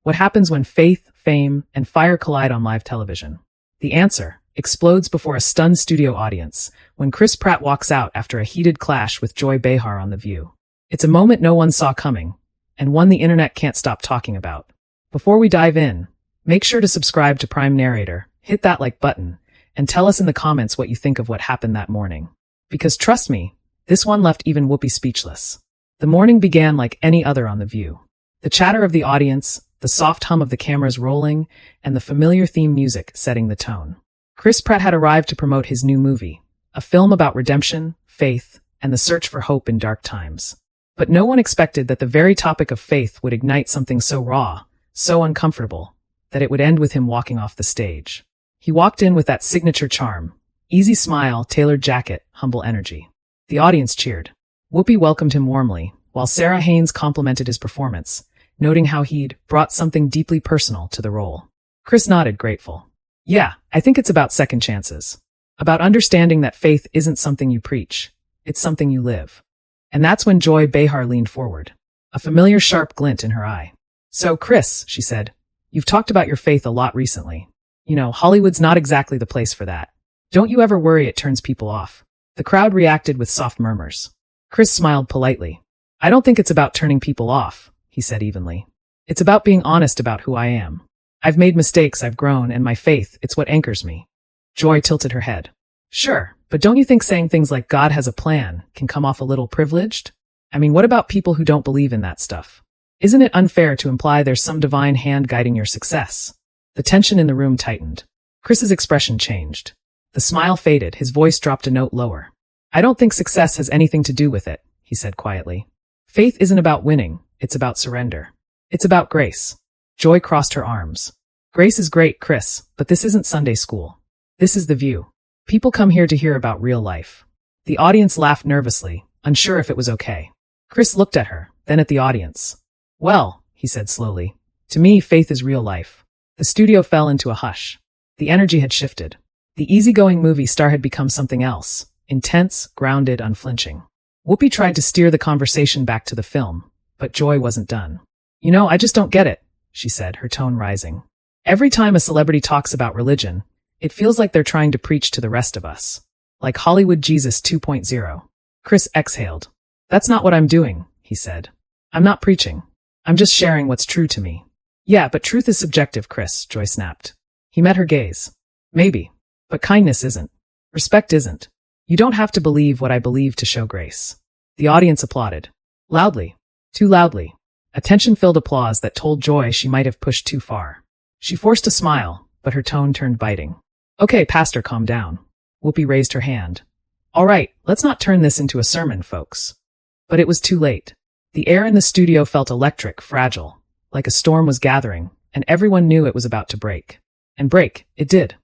What happens when faith, fame, and fire collide on live television? The answer explodes before a stunned studio audience when Chris Pratt walks out after a heated clash with Joy Behar on The View. It's a moment no one saw coming, and one the internet can't stop talking about. Before we dive in, make sure to subscribe to Prime Narrator, hit that like button, and tell us in the comments what you think of what happened that morning. Because trust me, this one left even Whoopi speechless. The morning began like any other on The View. The chatter of the audience, the soft hum of the cameras rolling, and the familiar theme music setting the tone. Chris Pratt had arrived to promote his new movie, a film about redemption, faith, and the search for hope in dark times. But no one expected that the very topic of faith would ignite something so raw, so uncomfortable, that it would end with him walking off the stage. He walked in with that signature charm, easy smile, tailored jacket, humble energy. The audience cheered. Whoopi welcomed him warmly, while Sarah Haynes complimented his performance, noting how he'd brought something deeply personal to the role. Chris nodded, grateful. Yeah, I think it's about second chances. About understanding that faith isn't something you preach, it's something you live. And that's when Joy Behar leaned forward, a familiar sharp glint in her eye. So, Chris, she said, you've talked about your faith a lot recently. You know, Hollywood's not exactly the place for that. Don't you ever worry it turns people off? The crowd reacted with soft murmurs. Chris smiled politely. I don't think it's about turning people off, he said evenly. It's about being honest about who I am. I've made mistakes, I've grown, and my faith, it's what anchors me. Joy tilted her head. Sure, but don't you think saying things like God has a plan can come off a little privileged? I mean, what about people who don't believe in that stuff? Isn't it unfair to imply there's some divine hand guiding your success? The tension in the room tightened. Chris's expression changed. The smile faded, his voice dropped a note lower. I don't think success has anything to do with it, he said quietly. Faith isn't about winning, it's about surrender. It's about grace. Joy crossed her arms. Grace is great, Chris, but this isn't Sunday school. This is The View. People come here to hear about real life. The audience laughed nervously, unsure if it was okay. Chris looked at her, then at the audience. Well, he said slowly, to me, faith is real life. The studio fell into a hush. The energy had shifted. The easygoing movie star had become something else, intense, grounded, unflinching. Whoopi tried to steer the conversation back to the film, but Joy wasn't done. You know, I just don't get it, she said, her tone rising. Every time a celebrity talks about religion, it feels like they're trying to preach to the rest of us. Like Hollywood Jesus 2.0. Chris exhaled. That's not what I'm doing, he said. I'm not preaching. I'm just sharing what's true to me. Yeah, but truth is subjective, Chris, Joy snapped. He met her gaze. Maybe. But kindness isn't. Respect isn't. You don't have to believe what I believe to show grace. The audience applauded. Loudly. Too loudly. A tension-filled applause that told Joy she might have pushed too far. She forced a smile, but her tone turned biting. Okay, Pastor, calm down. Whoopi raised her hand. All right, let's not turn this into a sermon, folks. But it was too late. The air in the studio felt electric, fragile, like a storm was gathering, and everyone knew it was about to break. And break, it did.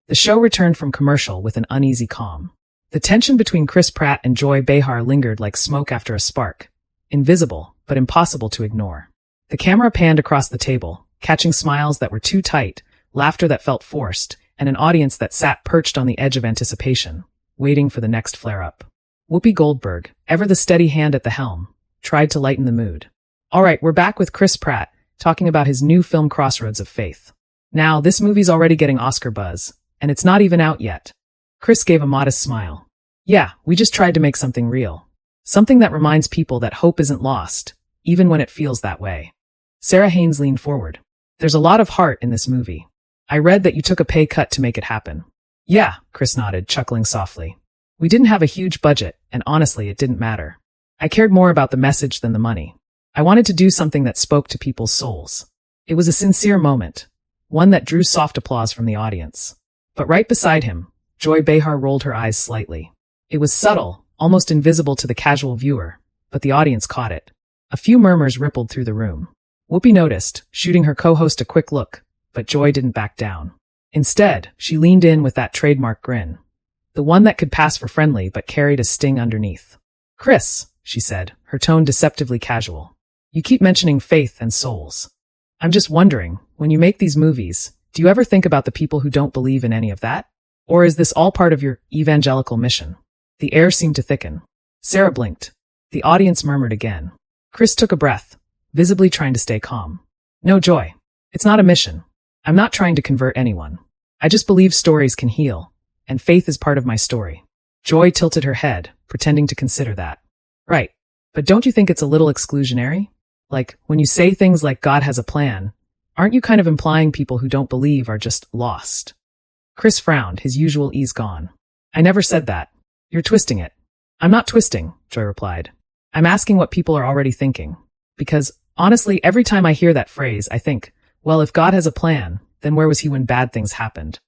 The show returned from commercial with an uneasy calm. The tension between Chris Pratt and Joy Behar lingered like smoke after a spark, invisible, but impossible to ignore. The camera panned across the table, catching smiles that were too tight, laughter that felt forced, and an audience that sat perched on the edge of anticipation, waiting for the next flare-up. Whoopi Goldberg, ever the steady hand at the helm, tried to lighten the mood. All right, we're back with Chris Pratt, talking about his new film Crossroads of Faith. Now, this movie's already getting Oscar buzz, and it's not even out yet. Chris gave a modest smile. Yeah, we just tried to make something real. Something that reminds people that hope isn't lost, even when it feels that way. Sarah Haynes leaned forward. There's a lot of heart in this movie. I read that you took a pay cut to make it happen. Yeah, Chris nodded, chuckling softly. We didn't have a huge budget, and honestly, it didn't matter. I cared more about the message than the money. I wanted to do something that spoke to people's souls. It was a sincere moment, one that drew soft applause from the audience. But right beside him, Joy Behar rolled her eyes slightly. It was subtle, almost invisible to the casual viewer, but the audience caught it. A few murmurs rippled through the room. Whoopi noticed, shooting her co-host a quick look, but Joy didn't back down. Instead, she leaned in with that trademark grin. The one that could pass for friendly but carried a sting underneath. Chris, she said, her tone deceptively casual. You keep mentioning faith and souls. I'm just wondering, when you make these movies, do you ever think about the people who don't believe in any of that? Or is this all part of your evangelical mission? The air seemed to thicken. Sarah blinked. The audience murmured again. Chris took a breath, visibly trying to stay calm. No, Joy. It's not a mission. I'm not trying to convert anyone. I just believe stories can heal, and faith is part of my story. Joy tilted her head, pretending to consider that. Right. But don't you think it's a little exclusionary? Like, when you say things like God has a plan, aren't you kind of implying people who don't believe are just lost? Chris frowned, his usual ease gone. I never said that. You're twisting it. I'm not twisting, Joy replied. I'm asking what people are already thinking. Because, honestly, every time I hear that phrase, I think, well, if God has a plan, then where was he when bad things happened?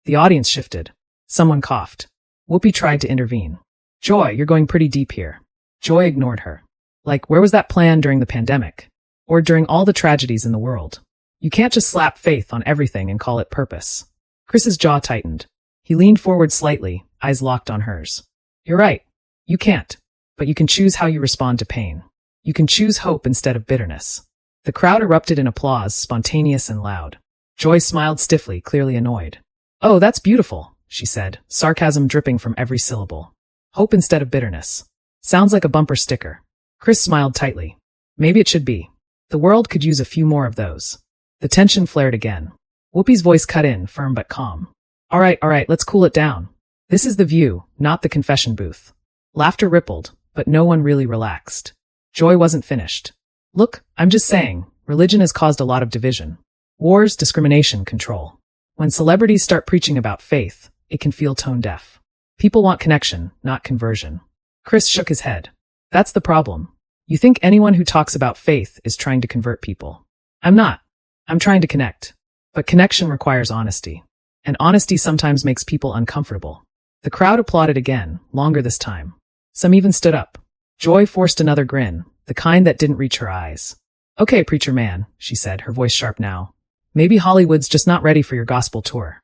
The audience shifted. Someone coughed. Whoopi tried to intervene. Joy, you're going pretty deep here. Joy ignored her. Like, where was that plan during the pandemic? Or during all the tragedies in the world? You can't just slap faith on everything and call it purpose. Chris's jaw tightened. He leaned forward slightly, eyes locked on hers. You're right. You can't. But you can choose how you respond to pain. You can choose hope instead of bitterness. The crowd erupted in applause, spontaneous and loud. Joy smiled stiffly, clearly annoyed. Oh, that's beautiful, she said, sarcasm dripping from every syllable. Hope instead of bitterness. Sounds like a bumper sticker. Chris smiled tightly. Maybe it should be. The world could use a few more of those. The tension flared again. Whoopi's voice cut in, firm but calm. All right, let's cool it down. This is the View, not the confession booth. Laughter rippled, but no one really relaxed. Joy wasn't finished. Look, I'm just saying, religion has caused a lot of division. Wars, discrimination, control. When celebrities start preaching about faith, it can feel tone deaf. People want connection, not conversion. Chris shook his head. That's the problem. You think anyone who talks about faith is trying to convert people. I'm not. I'm trying to connect. But connection requires honesty. And honesty sometimes makes people uncomfortable. The crowd applauded again, longer this time. Some even stood up. Joy forced another grin, the kind that didn't reach her eyes. Okay, preacher man, she said, her voice sharp now. Maybe Hollywood's just not ready for your gospel tour.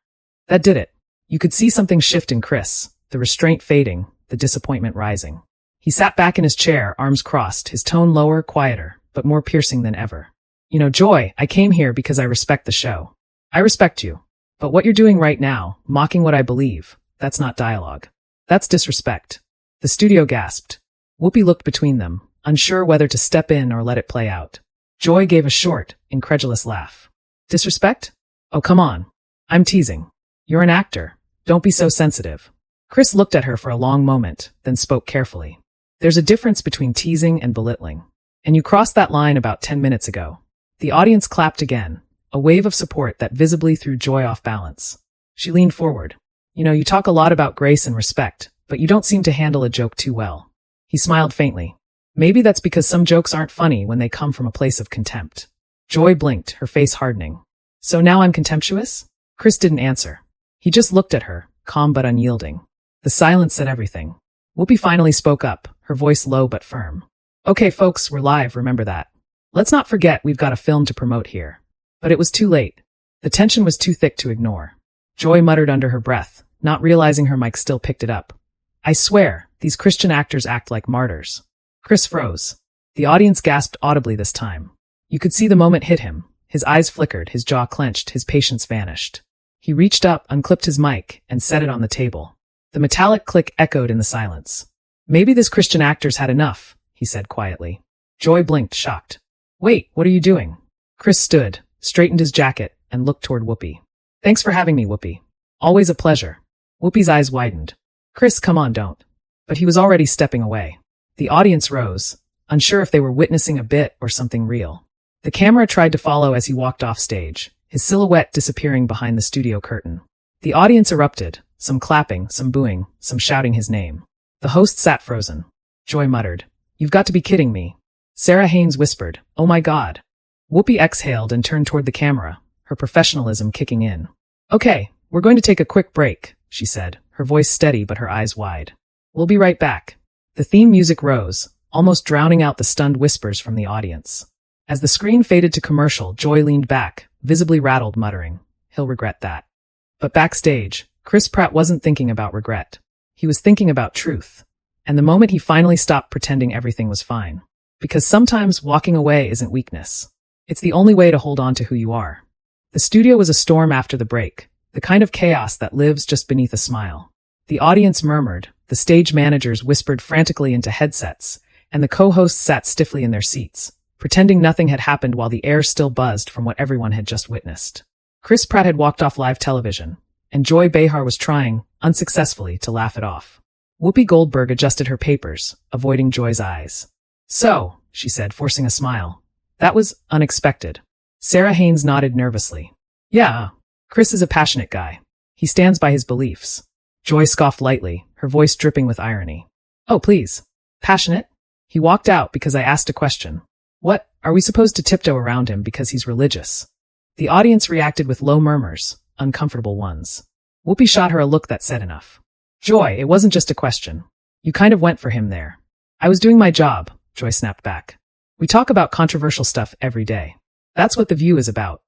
That did it. You could see something shift in Chris, the restraint fading, the disappointment rising. He sat back in his chair, arms crossed, his tone lower, quieter, but more piercing than ever. You know, Joy, I came here because I respect the show. I respect you. But what you're doing right now, mocking what I believe, that's not dialogue. That's disrespect. The studio gasped. Whoopi looked between them, unsure whether to step in or let it play out. Joy gave a short, incredulous laugh. Disrespect? Oh, come on. I'm teasing. You're an actor. Don't be so sensitive. Chris looked at her for a long moment, then spoke carefully. There's a difference between teasing and belittling. And you crossed that line about 10 minutes ago. The audience clapped again, a wave of support that visibly threw Joy off balance. She leaned forward. You know, you talk a lot about grace and respect, but you don't seem to handle a joke too well. He smiled faintly. Maybe that's because some jokes aren't funny when they come from a place of contempt. Joy blinked, her face hardening. So now I'm contemptuous? Chris didn't answer. He just looked at her, calm but unyielding. The silence said everything. Whoopi finally spoke up, her voice low but firm. Okay, folks, we're live, remember that. Let's not forget we've got a film to promote here. But it was too late. The tension was too thick to ignore. Joy muttered under her breath, not realizing her mic still picked it up. I swear, these Christian actors act like martyrs. Chris froze. The audience gasped audibly this time. You could see the moment hit him. His eyes flickered, his jaw clenched, his patience vanished. He reached up, unclipped his mic, and set it on the table. The metallic click echoed in the silence. Maybe this Christian actor's had enough, he said quietly. Joy blinked, shocked. Wait, what are you doing? Chris stood, straightened his jacket, and looked toward Whoopi. Thanks for having me, Whoopi. Always a pleasure. Whoopi's eyes widened. Chris, come on, don't. But he was already stepping away. The audience rose, unsure if they were witnessing a bit or something real. The camera tried to follow as he walked off stage, his silhouette disappearing behind the studio curtain. The audience erupted, some clapping, some booing, some shouting his name. The host sat frozen. Joy muttered, You've got to be kidding me. Sarah Haynes whispered, Oh my God. Whoopi exhaled and turned toward the camera, her professionalism kicking in. Okay, we're going to take a quick break, she said, her voice steady but her eyes wide. We'll be right back. The theme music rose, almost drowning out the stunned whispers from the audience. As the screen faded to commercial, Joy leaned back, visibly rattled, muttering, He'll regret that. But backstage, Chris Pratt wasn't thinking about regret. He was thinking about truth. And the moment he finally stopped pretending everything was fine. Because sometimes walking away isn't weakness. It's the only way to hold on to who you are. The studio was a storm after the break, the kind of chaos that lives just beneath a smile. The audience murmured, the stage managers whispered frantically into headsets, and the co-hosts sat stiffly in their seats, pretending nothing had happened while the air still buzzed from what everyone had just witnessed. Chris Pratt had walked off live television, and Joy Behar was trying, unsuccessfully, to laugh it off. Whoopi Goldberg adjusted her papers, avoiding Joy's eyes. "So," she said, forcing a smile. "That was unexpected." Sarah Haynes nodded nervously. "Yeah, Chris is a passionate guy. He stands by his beliefs." Joy scoffed lightly, her voice dripping with irony. "Oh, please. Passionate? He walked out because I asked a question. What, are we supposed to tiptoe around him because he's religious?" The audience reacted with low murmurs, uncomfortable ones. Whoopi shot her a look that said enough. "Joy, it wasn't just a question. You kind of went for him there." "I was doing my job," Joy snapped back. "We talk about controversial stuff every day. That's what The View is about."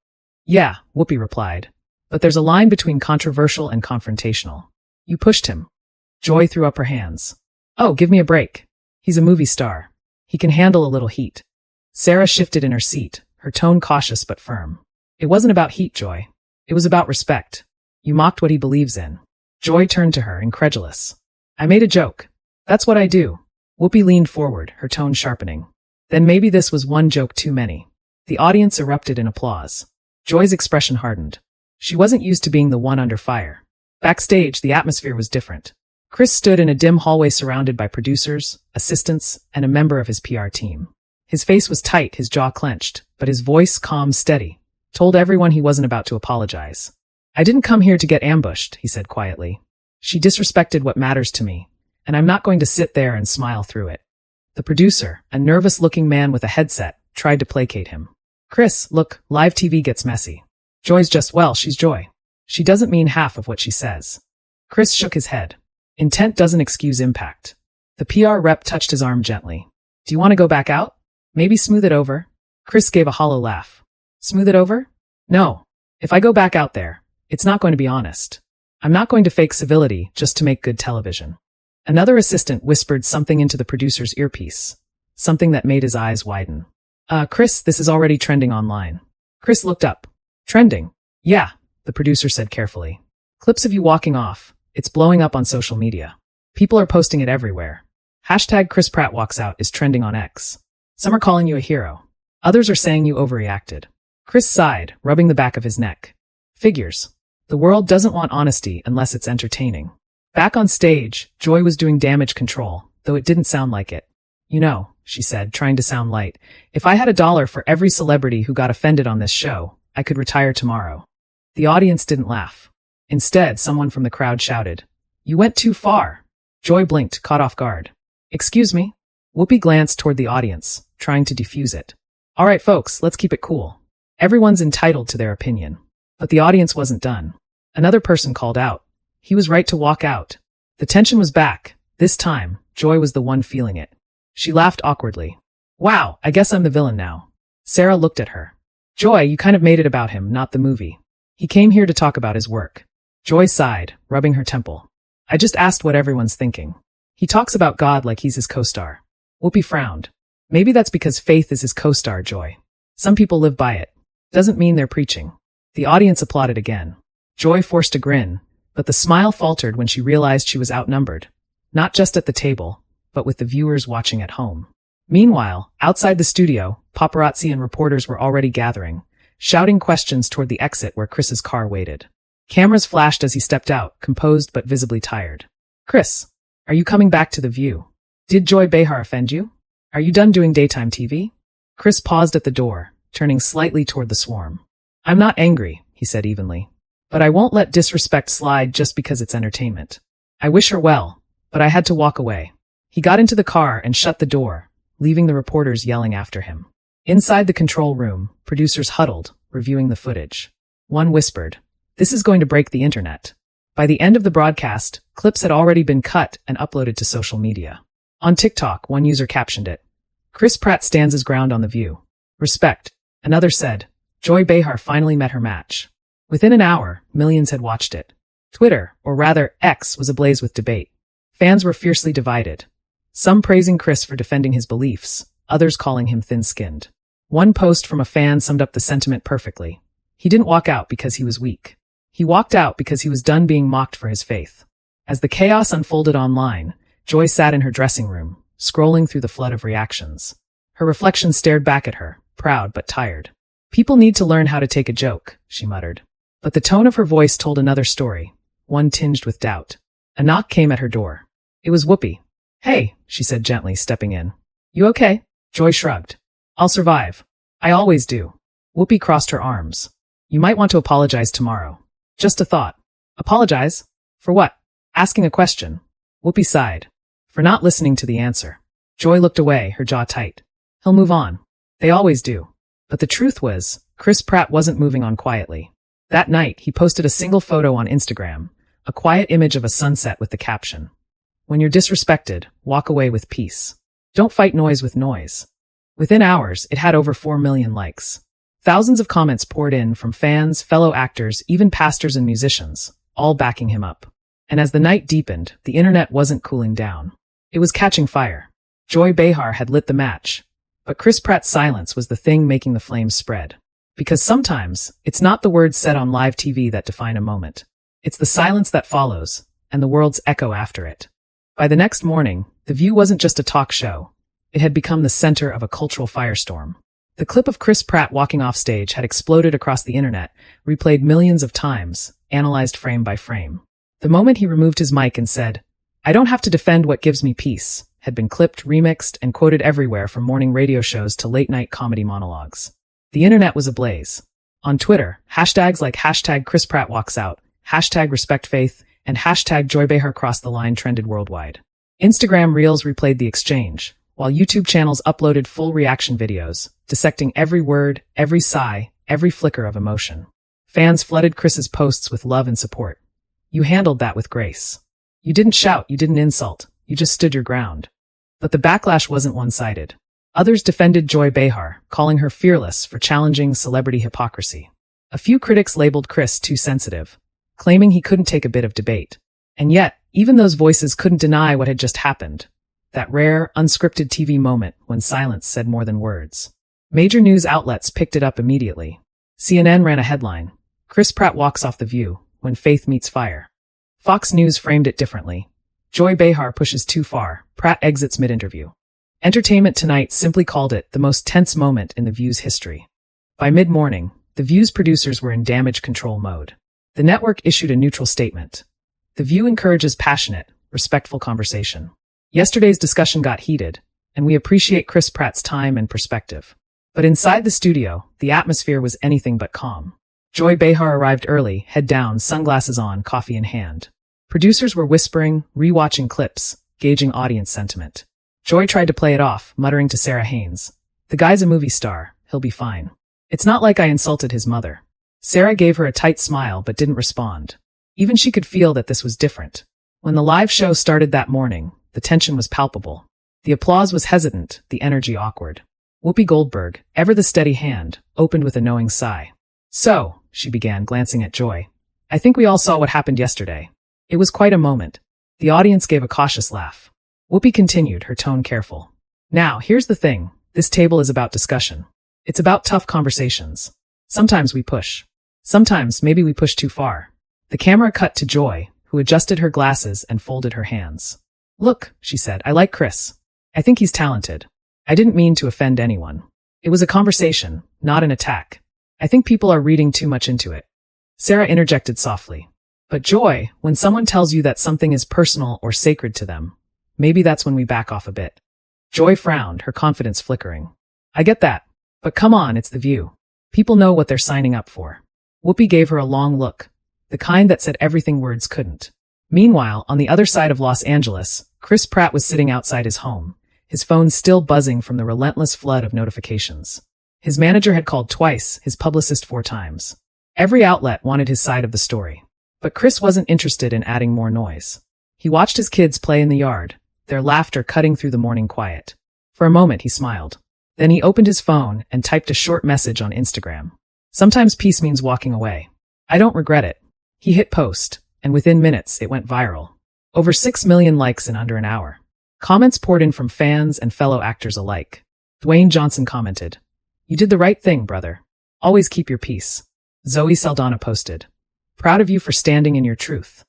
"Yeah," Whoopi replied. "But there's a line between controversial and confrontational. You pushed him." Joy threw up her hands. "Oh, give me a break. He's a movie star. He can handle a little heat." Sarah shifted in her seat, her tone cautious but firm. "It wasn't about heat, Joy. It was about respect. You mocked what he believes in." Joy turned to her, incredulous. "I made a joke. That's what I do." Whoopi leaned forward, her tone sharpening. "Then maybe this was one joke too many." The audience erupted in applause. Joy's expression hardened. She wasn't used to being the one under fire. Backstage, the atmosphere was different. Chris stood in a dim hallway surrounded by producers, assistants, and a member of his PR team. His face was tight, his jaw clenched, but his voice, calm, steady, told everyone he wasn't about to apologize. "I didn't come here to get ambushed," he said quietly. "She disrespected what matters to me, and I'm not going to sit there and smile through it." The producer, a nervous-looking man with a headset, tried to placate him. "Chris, look, live TV gets messy. Joy's just, well, she's Joy. She doesn't mean half of what she says." Chris shook his head. "Intent doesn't excuse impact." The PR rep touched his arm gently. "Do you want to go back out? Maybe smooth it over?" Chris gave a hollow laugh. "Smooth it over? No. If I go back out there, it's not going to be honest. I'm not going to fake civility just to make good television." Another assistant whispered something into the producer's earpiece, something that made his eyes widen. Chris, this is already trending online." Chris looked up. "Trending?" "Yeah," the producer said carefully. "Clips of you walking off. It's blowing up on social media. People are posting it everywhere. Hashtag Chris Pratt walks out is trending on X. Some are calling you a hero. Others are saying you overreacted." Chris sighed, rubbing the back of his neck. "Figures. The world doesn't want honesty unless it's entertaining." Back on stage, Joy was doing damage control, though it didn't sound like it. "You know," she said, trying to sound light, "if I had $1 for every celebrity who got offended on this show, I could retire tomorrow." The audience didn't laugh. Instead, someone from the crowd shouted, "You went too far." Joy blinked, caught off guard. "Excuse me?" Whoopi glanced toward the audience, trying to defuse it. "All right, folks, let's keep it cool. Everyone's entitled to their opinion." But the audience wasn't done. Another person called out. He was right to walk out. The tension was back. This time, Joy was the one feeling it. She laughed awkwardly. "Wow, I guess I'm the villain now." Sarah looked at her. "Joy, you kind of made it about him, not the movie. He came here to talk about his work." Joy sighed, rubbing her temple. "I just asked what everyone's thinking. He talks about God like he's his co-star." Whoopi frowned. "Maybe that's because faith is his co-star, Joy. Some people live by it. Doesn't mean they're preaching." The audience applauded again. Joy forced a grin, but the smile faltered when she realized she was outnumbered, not just at the table, but with the viewers watching at home. Meanwhile, outside the studio, paparazzi and reporters were already gathering, shouting questions toward the exit where Chris's car waited. Cameras flashed as he stepped out, composed but visibly tired. "Chris, are you coming back to The View? Did Joy Behar offend you? Are you done doing daytime TV?" Chris paused at the door, turning slightly toward the swarm. "I'm not angry," he said evenly. "But I won't let disrespect slide just because it's entertainment. I wish her well, but I had to walk away." He got into the car and shut the door, leaving the reporters yelling after him. Inside the control room, producers huddled, reviewing the footage. One whispered, "This is going to break the internet." By the end of the broadcast, clips had already been cut and uploaded to social media. On TikTok, one user captioned it, "Chris Pratt stands his ground on The View. Respect." Another said, "Joy Behar finally met her match." Within an hour, millions had watched it. Twitter, or rather X, was ablaze with debate. Fans were fiercely divided. Some praising Chris for defending his beliefs, others calling him thin-skinned. One post from a fan summed up the sentiment perfectly. He didn't walk out because he was weak. He walked out because he was done being mocked for his faith. As the chaos unfolded online, Joy sat in her dressing room, scrolling through the flood of reactions. Her reflection stared back at her, proud but tired. People need to learn how to take a joke, she muttered. But the tone of her voice told another story, one tinged with doubt. A knock came at her door. It was Whoopi. Hey, she said gently, stepping in. You okay? Joy shrugged. I'll survive. I always do. Whoopi crossed her arms. You might want to apologize tomorrow. Just a thought. Apologize? For what? Asking a question. Whoopi sighed. For not listening to the answer. Joy looked away, her jaw tight. He'll move on. They always do. But the truth was, Chris Pratt wasn't moving on quietly. That night, he posted a single photo on Instagram, a quiet image of a sunset with the caption, "When you're disrespected, walk away with peace. Don't fight noise with noise." Within hours, it had over 4 million likes. Thousands of comments poured in from fans, fellow actors, even pastors and musicians, all backing him up. And as the night deepened, the internet wasn't cooling down. It was catching fire. Joy Behar had lit the match. But Chris Pratt's silence was the thing making the flames spread. Because sometimes, it's not the words said on live TV that define a moment. It's the silence that follows, and the world's echo after it. By the next morning, The View wasn't just a talk show. It had become the center of a cultural firestorm. The clip of Chris Pratt walking off stage had exploded across the internet, replayed millions of times, analyzed frame by frame. The moment he removed his mic and said, "I don't have to defend what gives me peace," had been clipped, remixed, and quoted everywhere from morning radio shows to late-night comedy monologues. The internet was ablaze. On Twitter, hashtags like hashtag Chris Pratt walks out, hashtag respect faith, and hashtag Joy Behar crossed the line trended worldwide. Instagram Reels replayed the exchange, while YouTube channels uploaded full reaction videos, dissecting every word, every sigh, every flicker of emotion. Fans flooded Chris's posts with love and support. You handled that with grace. You didn't shout, you didn't insult, you just stood your ground. But the backlash wasn't one-sided. Others defended Joy Behar, calling her fearless for challenging celebrity hypocrisy. A few critics labeled Chris too sensitive, claiming he couldn't take a bit of debate. And yet, even those voices couldn't deny what had just happened. That rare, unscripted TV moment when silence said more than words. Major news outlets picked it up immediately. CNN ran a headline, "Chris Pratt walks off The View, when faith meets fire." Fox News framed it differently. Joy Behar pushes too far, Pratt exits mid-interview. Entertainment Tonight simply called it the most tense moment in The View's history. By mid-morning, The View's producers were in damage control mode. The network issued a neutral statement. The View encourages passionate, respectful conversation. Yesterday's discussion got heated, and we appreciate Chris Pratt's time and perspective. But inside the studio, the atmosphere was anything but calm. Joy Behar arrived early, head down, sunglasses on, coffee in hand. Producers were whispering, rewatching clips, gauging audience sentiment. Joy tried to play it off, muttering to Sarah Haynes, "The guy's a movie star, he'll be fine. It's not like I insulted his mother." Sarah gave her a tight smile but didn't respond. Even she could feel that this was different. When the live show started that morning, the tension was palpable. The applause was hesitant, the energy awkward. Whoopi Goldberg, ever the steady hand, opened with a knowing sigh. "So," she began, glancing at Joy, "I think we all saw what happened yesterday. It was quite a moment." The audience gave a cautious laugh. Whoopi continued, her tone careful. "Now, here's the thing. This table is about discussion. It's about tough conversations. Sometimes we push. Sometimes maybe we push too far." The camera cut to Joy, who adjusted her glasses and folded her hands. "Look," she said, "I like Chris. I think he's talented. I didn't mean to offend anyone. It was a conversation, not an attack. I think people are reading too much into it." Sarah interjected softly. "But Joy, when someone tells you that something is personal or sacred to them, maybe that's when we back off a bit." Joy frowned, her confidence flickering. "I get that. But come on, it's The View. People know what they're signing up for." Whoopi gave her a long look, the kind that said everything words couldn't. Meanwhile, on the other side of Los Angeles, Chris Pratt was sitting outside his home, his phone still buzzing from the relentless flood of notifications. His manager had called twice, his publicist 4 times. Every outlet wanted his side of the story. But Chris wasn't interested in adding more noise. He watched his kids play in the yard, their laughter cutting through the morning quiet. For a moment he smiled. Then he opened his phone and typed a short message on Instagram. "Sometimes peace means walking away. I don't regret it." He hit post, and within minutes it went viral. Over 6 million likes in under an hour. Comments poured in from fans and fellow actors alike. Dwayne Johnson commented, "You did the right thing, brother. Always keep your peace." Zoe Saldana posted, "Proud of you for standing in your truth."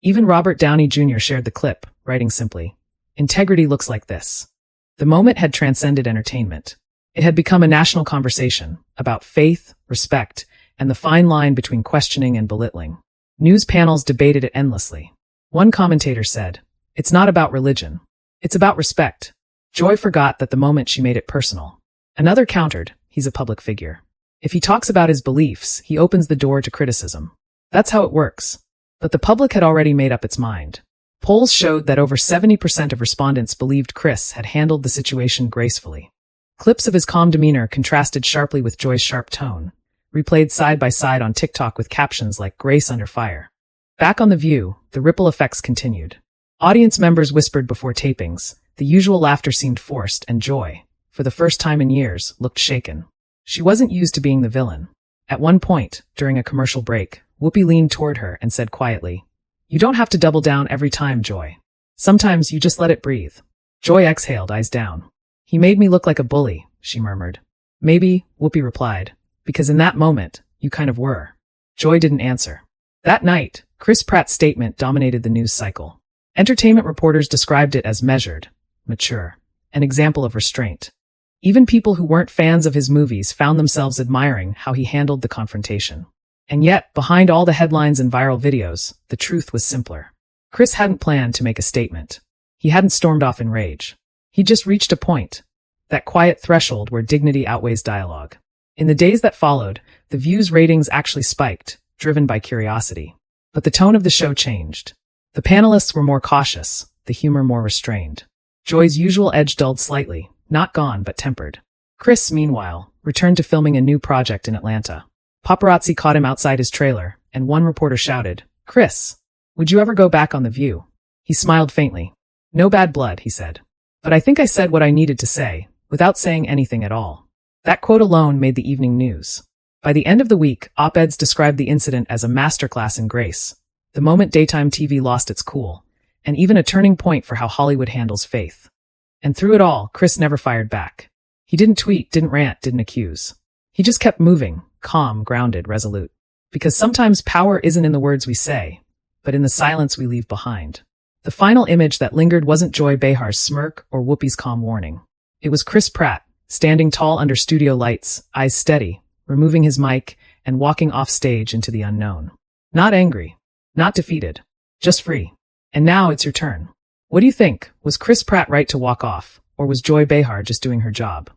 Even Robert Downey Jr. shared the clip, writing simply, "Integrity looks like this." The moment had transcended entertainment. It had become a national conversation about faith, respect, and the fine line between questioning and belittling. News panels debated it endlessly. One commentator said, "It's not about religion. It's about respect." Joy forgot that the moment she made it personal. Another countered, "He's a public figure. If he talks about his beliefs, he opens the door to criticism. That's how it works." But the public had already made up its mind. Polls showed that over 70% of respondents believed Chris had handled the situation gracefully. Clips of his calm demeanor contrasted sharply with Joy's sharp tone, replayed side by side on TikTok with captions like "Grace under fire." Back on The View, the ripple effects continued. Audience members whispered before tapings. The usual laughter seemed forced, and Joy, for the first time in years, looked shaken. She wasn't used to being the villain. At one point, during a commercial break, Whoopi leaned toward her and said quietly, "You don't have to double down every time, Joy. Sometimes you just let it breathe." Joy exhaled, eyes down. "He made me look like a bully," she murmured. "Maybe," Whoopi replied, "because in that moment, you kind of were." Joy didn't answer. That night, Chris Pratt's statement dominated the news cycle. Entertainment reporters described it as measured, mature, an example of restraint. Even people who weren't fans of his movies found themselves admiring how he handled the confrontation. And yet, behind all the headlines and viral videos, the truth was simpler. Chris hadn't planned to make a statement. He hadn't stormed off in rage. He just reached a point, that quiet threshold where dignity outweighs dialogue. In the days that followed, The View's ratings actually spiked, driven by curiosity. But the tone of the show changed. The panelists were more cautious, the humor more restrained. Joy's usual edge dulled slightly, not gone but tempered. Chris, meanwhile, returned to filming a new project in Atlanta. Paparazzi caught him outside his trailer, and one reporter shouted, "Chris, would you ever go back on The View?" He smiled faintly. "No bad blood," he said. "But I think I said what I needed to say, without saying anything at all." That quote alone made the evening news. By the end of the week, op-eds described the incident as a masterclass in grace, the moment daytime TV lost its cool, and even a turning point for how Hollywood handles faith. And through it all, Chris never fired back. He didn't tweet, didn't rant, didn't accuse. He just kept moving, calm, grounded, resolute. Because sometimes power isn't in the words we say, but in the silence we leave behind. The final image that lingered wasn't Joy Behar's smirk or Whoopi's calm warning. It was Chris Pratt, standing tall under studio lights, eyes steady, removing his mic, and walking off stage into the unknown. Not angry, not defeated, just free. And now it's your turn. What do you think? Was Chris Pratt right to walk off, or was Joy Behar just doing her job?